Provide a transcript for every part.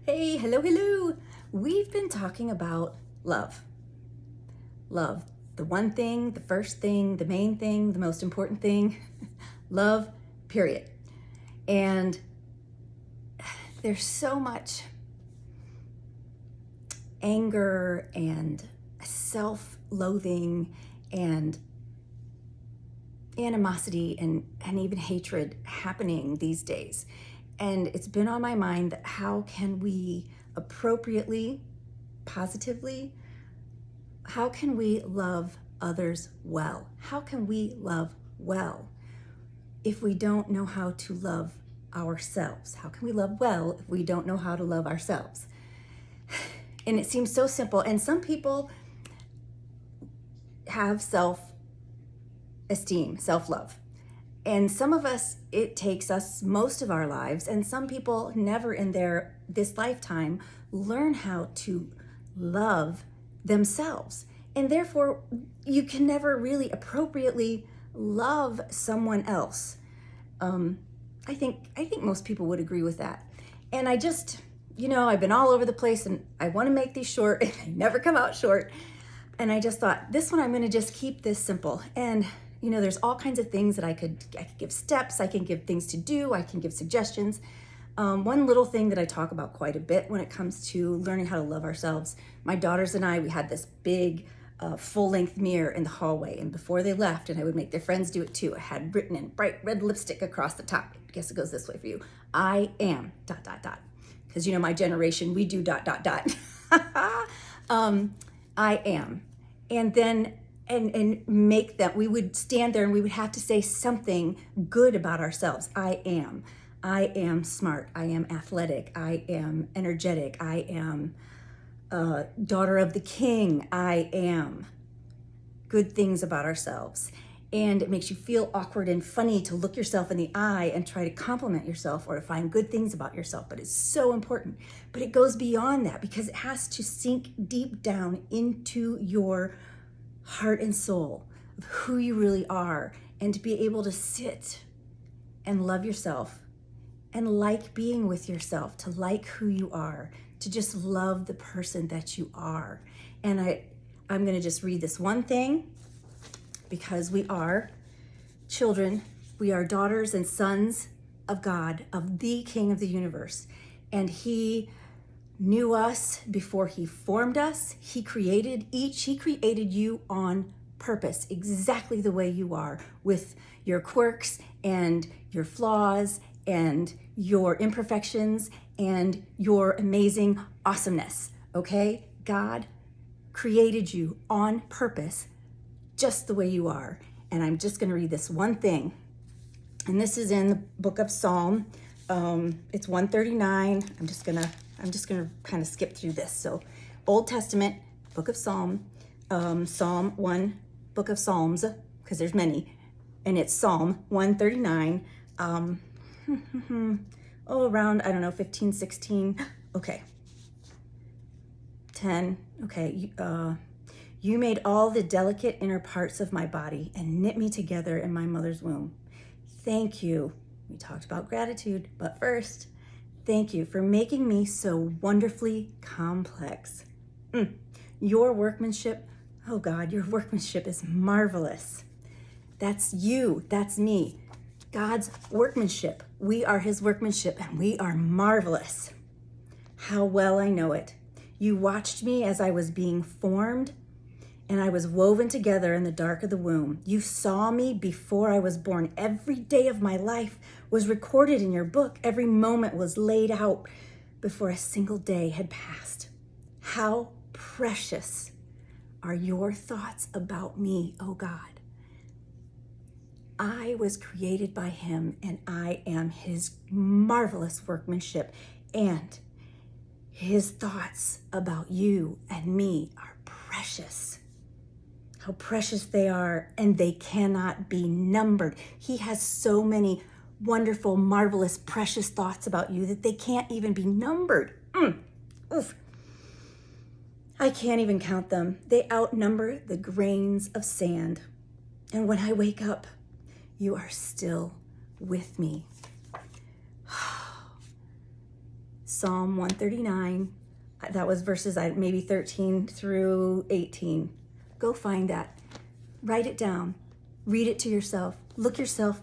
Hey, hello, hello. We've been talking about love. Love, the one thing, the first thing, the main thing, the most important thing. Love, period. And there's so much anger and self-loathing and animosity and even hatred happening these days. And it's been on my mind that how can we appropriately, positively, how can we love others well? How can we love well if we don't know how to love ourselves? How can we love well if we don't know how to love ourselves? And it seems so simple. And some people have self-esteem, self-love. And some of us, it takes us most of our lives, and some people never in this lifetime learn how to love themselves. And therefore, you can never really appropriately love someone else. I think most people would agree with that. And I just, I've been all over the place, and I want to make these short, and they never come out short. And I just thought, this one I'm going to just keep this simple. And there's all kinds of things that I could give steps, I can give things to do, I can give suggestions. One little thing that I talk about quite a bit when it comes to learning how to love ourselves, my daughters and I, we had this big full-length mirror in the hallway, and before they left, and I would make their friends do it too, I had written in bright red lipstick across the top. I guess it goes this way for you. I am ... Because my generation, we do ... I am. And then and make them, we would stand there and we would have to say something good about ourselves. I am smart, I am athletic, I am energetic, I am daughter of the king, I am. Good things about ourselves. And it makes you feel awkward and funny to look yourself in the eye and try to compliment yourself or to find good things about yourself, but it's so important. But it goes beyond that because it has to sink deep down into your heart and soul of who you really are, and to be able to sit and love yourself and like being with yourself, to like who you are, to just love the person that you are. And I'm going to just read this one thing because we are children, we are daughters and sons of God, of the King of the universe. And he knew us before he formed us. He created you on purpose, exactly the way you are, with your quirks and your flaws and your imperfections and your amazing awesomeness, okay? God created you on purpose, just the way you are. And I'm just gonna read this one thing. And this is in the book of Psalm. It's 139. I'm just gonna kind of skip through this. So Old Testament, book of Psalm, Psalm 1, book of Psalms, because there's many, and it's Psalm 139, around, I don't know, 15, 16, okay, 10, okay, you made all the delicate inner parts of my body and knit me together in my mother's womb. Thank you. We talked about gratitude, but first, thank you for making me so wonderfully complex. Your workmanship, oh God, your workmanship is marvelous. That's you, that's me. God's workmanship. We are his workmanship and we are marvelous. How well I know it. You watched me as I was being formed and I was woven together in the dark of the womb. You saw me before I was born. Every day of my life was recorded in your book. Every moment was laid out before a single day had passed. How precious are your thoughts about me, oh God. I was created by him and I am his marvelous workmanship, and his thoughts about you and me are precious. How precious they are, and they cannot be numbered. He has so many wonderful, marvelous, precious thoughts about you that they can't even be numbered. Oof. I can't even count them. They outnumber the grains of sand. And when I wake up, you are still with me. Psalm 139. That was verses maybe 13 through 18. Go find that. Write it down. Read it to yourself. Look yourself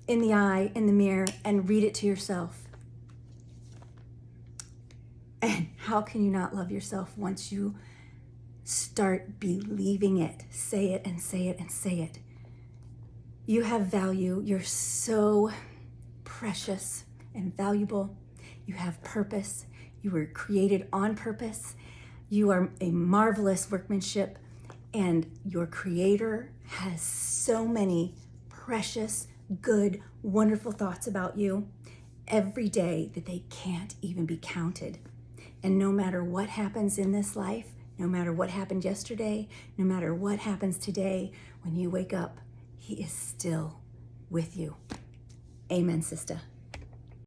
in the eye, in the mirror, and read it to yourself. And how can you not love yourself once you start believing it? Say it and say it and say it. You have value. You're so precious and valuable. You have purpose. You were created on purpose. You are a marvelous workmanship, and your Creator has so many precious, good, wonderful thoughts about you every day that they can't even be counted. And no matter what happens in this life, no matter what happened yesterday, no matter what happens today, when you wake up, He is still with you. Amen, sister.